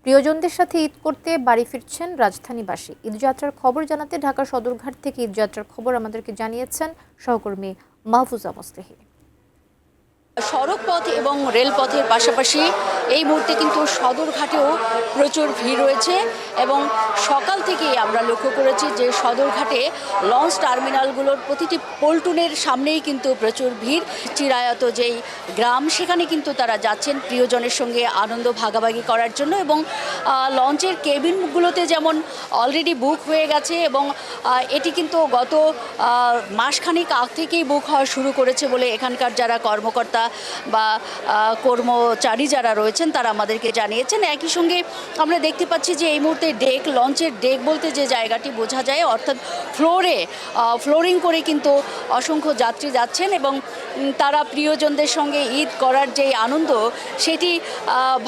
প্রিয়জনদের সাথে ঈদ করতে বাড়ি ফিরছেন রাজধানীবাসী। ঈদযাত্রার খবর জানাতে ঢাকা সদরঘাট থেকে ঈদযাত্রার খবর আমাদেরকে জানিয়েছেন সহকর্মী মাহফুজা মুসলিহি। সড়ক পথ এবং রেলপথের পাশাপাশি এই মুহূর্তে কিন্তু সদরঘাটেও প্রচুর ভিড় রয়েছে এবং সকাল থেকেই আমরা লক্ষ্য করেছি যে সদরঘাটে লঞ্চ টার্মিনালগুলোর প্রতিটি পল্টনের সামনেই কিন্তু প্রচুর ভিড়। চিরায়ত যেই গ্রাম সেখানে কিন্তু তারা যাচ্ছেন প্রিয়জনের সঙ্গে আনন্দ ভাগাভাগি করার জন্য এবং লঞ্চের কেবিনগুলোতে যেমন অলরেডি বুক হয়ে গেছে এবং এটি কিন্তু গত মাসখানেক আগ থেকেই বুক হওয়া শুরু করেছে বলে এখানকার যারা কর্মকর্তা বা কর্মচারী যারা রয়েছেন তারা আমাদেরকে জানিয়েছেন। একই সঙ্গে আমরা দেখতে পাচ্ছি যে এই মুহূর্তে ডেক, লঞ্চের ডেক বলতে যে জায়গাটি বোঝা যায়, অর্থাৎ ফ্লোরিং করে কিন্তু অসংখ্য যাত্রী যাচ্ছেন এবং তারা প্রিয়জনদের সঙ্গে ঈদ করার যেই আনন্দ সেটি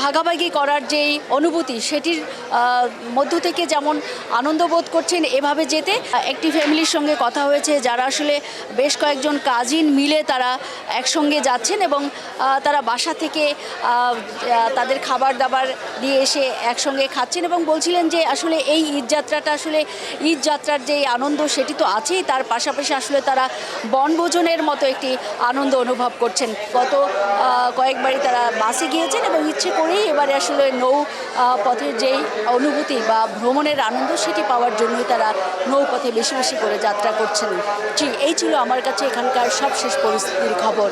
ভাগাভাগি করার যেই অনুভূতি সেটির মধ্য থেকে যেমন আনন্দ বোধ করছেন এভাবে যেতে। একটি ফ্যামিলির সঙ্গে কথা হয়েছে যারা আসলে বেশ কয়েকজন কাজিন মিলে তারা একসঙ্গে যাচ্ছেন এবং তারা বাসা থেকে তাদের খাবার দাবার নিয়ে এসে একসঙ্গে খাচ্ছেন এবং বলছিলেন যে আসলে এই ঈদযাত্রাটা আসলে ঈদযাত্রার যেই আনন্দ সেটি তো আছেই, তার পাশাপাশি আসলে তারা বনভোজনের মতো একটি আনন্দ অনুভব করছেন। গত কয়েকবারই তারা বাসে গিয়েছেন এবং ইচ্ছে করেই এবারে আসলে নৌপথের যেই অনুভূতি বা ভ্রমণের আনন্দ সেটি পাওয়ার জন্যই তারা নৌপথে বেশি বেশি করে যাত্রা করছেন। জি, এই ছিল আমার কাছে এখানকার সবশেষ পরিস্থিতির খবর।